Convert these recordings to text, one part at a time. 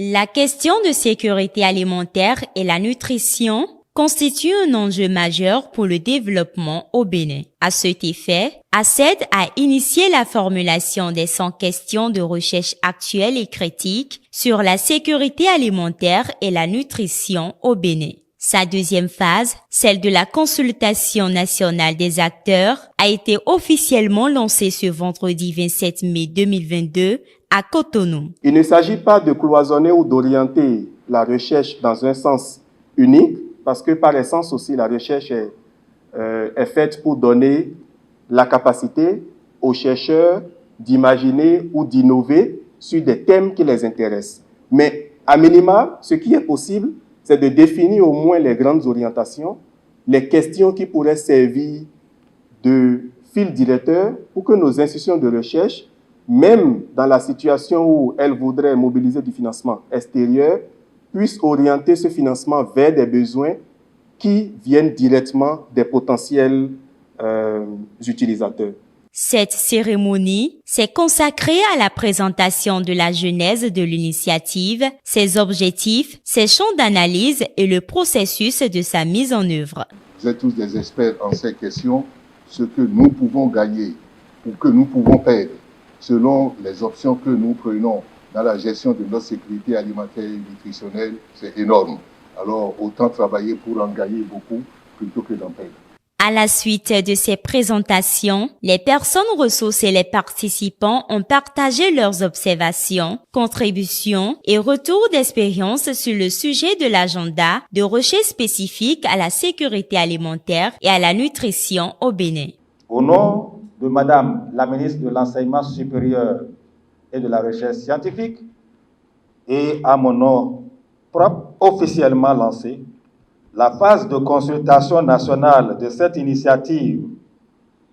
La question de sécurité alimentaire et la nutrition constitue un enjeu majeur pour le développement au Bénin. À cet effet, ACED a initié la formulation des 100 questions de recherche actuelles et critiques sur la sécurité alimentaire et la nutrition au Bénin. Sa deuxième phase, celle de la consultation nationale des acteurs, a été officiellement lancée ce vendredi 27 mai 2022 à Cotonou. Il ne s'agit pas de cloisonner ou d'orienter la recherche dans un sens unique, parce que par essence aussi, la recherche est faite pour donner la capacité aux chercheurs d'imaginer ou d'innover sur des thèmes qui les intéressent. Mais à minima, ce qui est possible, c'est de définir au moins les grandes orientations, les questions qui pourraient servir de fil directeur pour que nos institutions de recherche, même dans la situation où elles voudraient mobiliser du financement extérieur, puissent orienter ce financement vers des besoins qui viennent directement des potentiels utilisateurs. Cette cérémonie s'est consacrée à la présentation de la genèse de l'initiative, ses objectifs, ses champs d'analyse et le processus de sa mise en œuvre. Vous êtes tous des experts en ces questions, ce que nous pouvons gagner ou que nous pouvons perdre selon les options que nous prenons dans la gestion de notre sécurité alimentaire et nutritionnelle, c'est énorme. Alors autant travailler pour en gagner beaucoup plutôt que d'en perdre. À la suite de ces présentations, les personnes ressources et les participants ont partagé leurs observations, contributions et retours d'expérience sur le sujet de l'agenda de recherche spécifique à la sécurité alimentaire et à la nutrition au Bénin. Au nom de Madame la ministre de l'Enseignement supérieur et de la Recherche scientifique et à mon nom propre, officiellement lancé, la phase de consultation nationale de cette initiative,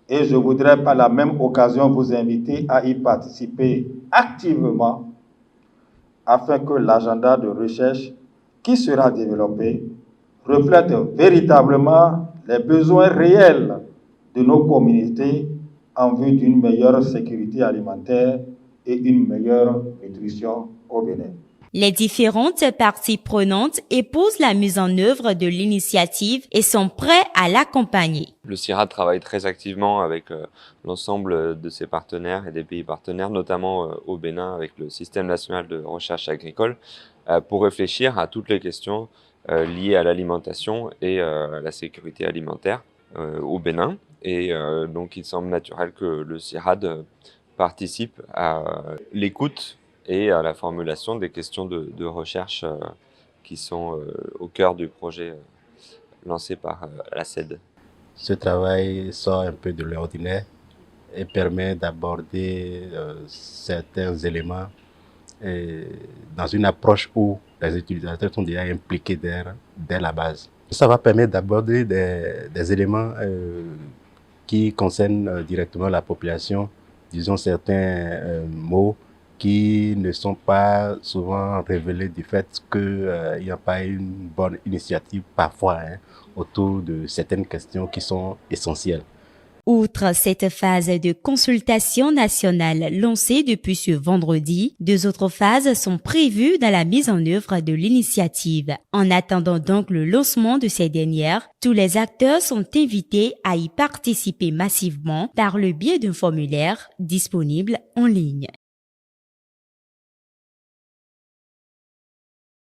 et je voudrais par la même occasion vous inviter à y participer activement afin que l'agenda de recherche qui sera développé reflète véritablement les besoins réels de nos communautés en vue d'une meilleure sécurité alimentaire et une meilleure nutrition au Bénin. Les différentes parties prenantes épousent la mise en œuvre de l'initiative et sont prêts à l'accompagner. Le CIRAD travaille très activement avec l'ensemble de ses partenaires et des pays partenaires, notamment au Bénin avec le Système national de recherche agricole, pour réfléchir à toutes les questions liées à l'alimentation et à la sécurité alimentaire au Bénin. Et donc il semble naturel que le CIRAD participe à l'écoute et à la formulation des questions de recherche qui sont au cœur du projet lancé par l'ACED. Ce travail sort un peu de l'ordinaire et permet d'aborder certains éléments dans une approche où les utilisateurs sont déjà impliqués dès la base. Ça va permettre d'aborder des éléments qui concernent directement la population, disons certains mots qui ne sont pas souvent révélés du fait qu'il n'y a pas une bonne initiative parfois autour de certaines questions qui sont essentielles. Outre cette phase de consultation nationale lancée depuis ce vendredi, 2 autres phases sont prévues dans la mise en œuvre de l'initiative. En attendant donc le lancement de ces dernières, tous les acteurs sont invités à y participer massivement par le biais d'un formulaire disponible en ligne.